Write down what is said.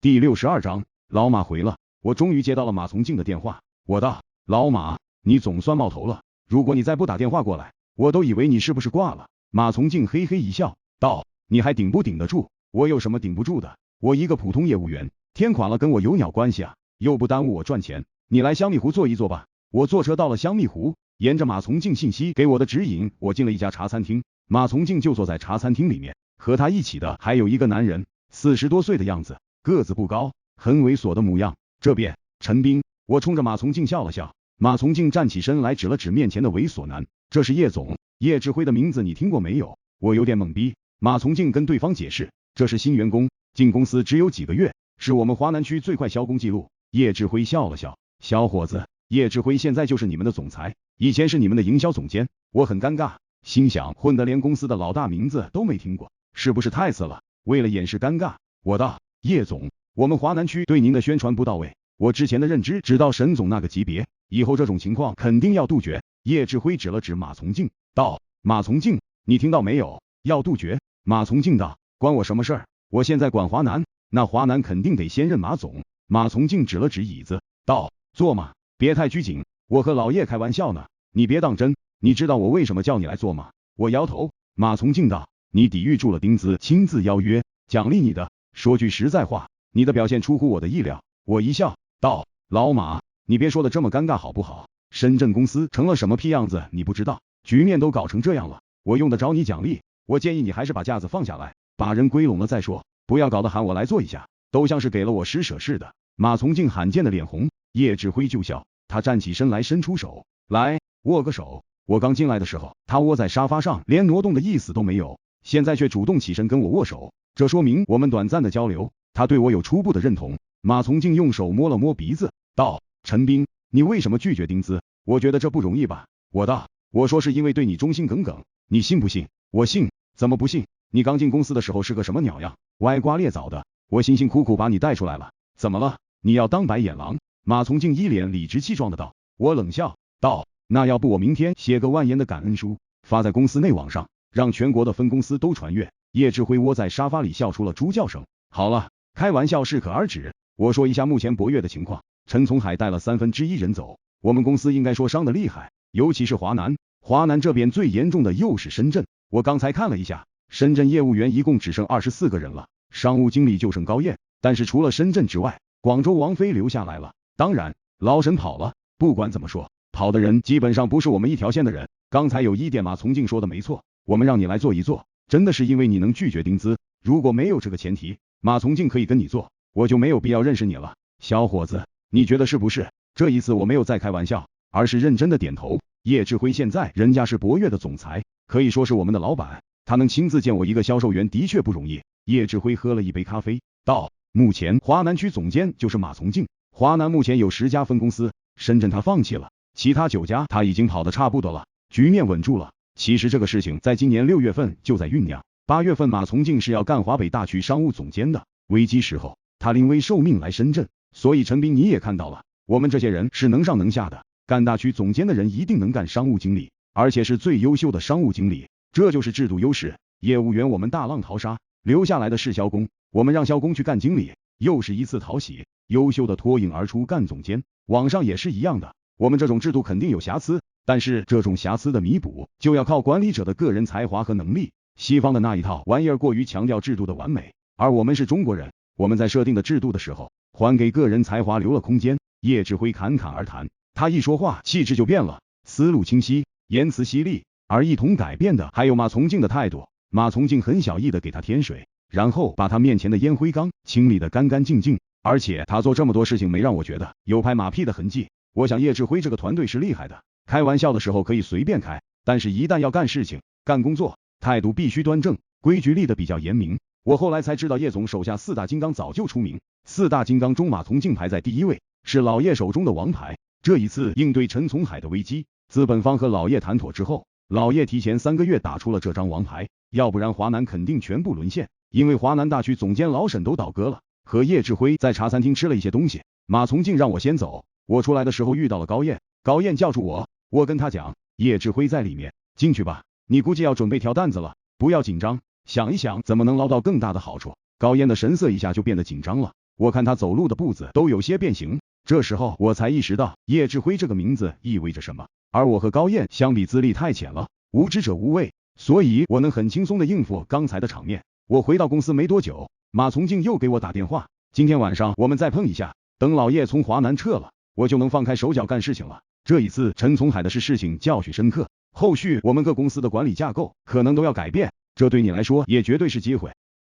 第62章，老马回了。我终于接到了马从敬的电话。我道：老马，你总算冒头了。如果你再不打电话过来，我都以为你是不是挂了。马从敬嘿嘿一笑，道：你还顶不顶得住？我有什么顶不住的？我一个普通业务员，天垮了跟我有鸟关系啊，又不耽误我赚钱。你来香蜜湖坐一坐吧。我坐车到了香蜜湖，沿着马从敬信息给我的指引，我进了一家茶餐厅。马从敬就坐在茶餐厅里面，和他一起的还有一个男人，40多岁的样子，个子不高，很猥琐的模样。这边，陈斌。我冲着马从敬笑了笑。马从敬站起身来，指了指面前的猥琐男，这是叶总，叶志辉的名字你听过没有？我有点懵逼。马从敬跟对方解释，这是新员工，进公司只有几个月，是我们华南区最快销工记录。叶志辉笑了笑，小伙子，叶志辉现在就是你们的总裁，以前是你们的营销总监。我很尴尬，心想混得连公司的老大名字都没听过，是不是太次了？为了掩饰尴尬，我道：叶总，我们华南区对您的宣传不到位，我之前的认知只到沈总那个级别，以后这种情况肯定要杜绝。叶志辉指了指马从敬，道：马从敬，你听到没有？要杜绝。马从敬道：关我什么事儿？我现在管华南，那华南肯定得先任马总。马从敬指了指椅子，道：坐嘛，别太拘谨，我和老叶开玩笑呢，你别当真。你知道我为什么叫你来做吗？我摇头。马从敬道：你抵御住了丁子亲自邀约，奖励你的。说句实在话，你的表现出乎我的意料。我一笑，道：老马，你别说的这么尴尬好不好？深圳公司成了什么屁样子你不知道，局面都搞成这样了，我用得着你奖励？我建议你还是把架子放下来，把人归拢了再说，不要搞得喊我来做一下，都像是给了我施舍似的。马从敬罕见的脸红，叶志辉就笑，他站起身来，伸出手来握个手。我刚进来的时候，他窝在沙发上，连挪动的意思都没有，现在却主动起身跟我握手，这说明我们短暂的交流，他对我有初步的认同。马从敬用手摸了摸鼻子，道：陈斌，你为什么拒绝丁资？我觉得这不容易吧。我道：我说是因为对你忠心耿耿，你信不信？我信。怎么不信？你刚进公司的时候是个什么鸟样？歪瓜裂枣的，我辛辛苦苦把你带出来了，怎么了？你要当白眼狼？马从敬一脸理直气壮的道。我冷笑道：那要不我明天写个万言的感恩书，发在公司内网上，让全国的分公司都传阅。叶志辉窝在沙发里笑出了猪叫声。好了，开玩笑适可而止。我说一下目前博越的情况，陈从海带了1/3人走，我们公司应该说伤得厉害，尤其是华南这边最严重的又是深圳。我刚才看了一下，深圳业务员一共只剩24个人了，商务经理就剩高燕，但是除了深圳之外，广州王菲留下来了，当然老沈跑了。不管怎么说，跑的人基本上不是我们一条线的人。刚才有一点马从敬说的没错，我们让你来做一做，真的是因为你能拒绝丁资，如果没有这个前提，马从敬可以跟你做，我就没有必要认识你了。小伙子，你觉得是不是？这一次我没有在开玩笑，而是认真的点头。叶志辉现在人家是博越的总裁，可以说是我们的老板，他能亲自见我一个销售员的确不容易。叶志辉喝了一杯咖啡，道：目前华南区总监就是马从敬，华南目前有10家分公司，深圳他放弃了，其他9家他已经跑得差不多了，局面稳住了。其实这个事情在今年6月份就在酝酿，8月份马从敬是要干华北大区商务总监的，危机时候他临危受命来深圳，所以陈斌你也看到了，我们这些人是能上能下的，干大区总监的人一定能干商务经理，而且是最优秀的商务经理，这就是制度优势。业务员我们大浪淘沙，留下来的是销工，我们让销工去干经理，又是一次讨喜，优秀的脱颖而出干总监。网上也是一样的，我们这种制度肯定有瑕疵，但是这种瑕疵的弥补就要靠管理者的个人才华和能力。西方的那一套玩意儿过于强调制度的完美，而我们是中国人，我们在设定的制度的时候，还给个人才华留了空间。叶志辉侃侃而谈，他一说话气质就变了，思路清晰，言辞犀利，而一同改变的还有马从敬的态度。马从敬很小意的给他添水，然后把他面前的烟灰缸清理得干干净净，而且他做这么多事情没让我觉得有拍马屁的痕迹。我想叶志辉这个团队是厉害的，开玩笑的时候可以随便开，但是一旦要干事情干工作，态度必须端正，规矩立得比较严明。我后来才知道叶总手下4大金刚早就出名，4大金刚中马从敬排在第1位，是老叶手中的王牌。这一次应对陈从海的危机，资本方和老叶谈妥之后，老叶提前3个月打出了这张王牌，要不然华南肯定全部沦陷。因为华南大区总监老沈都倒戈了，和叶志辉在茶餐厅吃了一些东西，马从敬让我先走。我出来的时候遇到了高燕，高燕叫住我，我跟他讲，叶志辉在里面，进去吧，你估计要准备挑担子了，不要紧张，想一想怎么能捞到更大的好处。高燕的神色一下就变得紧张了，我看他走路的步子都有些变形。这时候我才意识到叶志辉这个名字意味着什么，而我和高燕相比资历太浅了，无知者无畏，所以我能很轻松的应付刚才的场面。我回到公司没多久，马从敬又给我打电话，今天晚上我们再碰一下，等老叶从华南撤了，我就能放开手脚干事情了。这一次陈从海的事情教训深刻，后续我们各公司的管理架构可能都要改变，这对你来说也绝对是机会。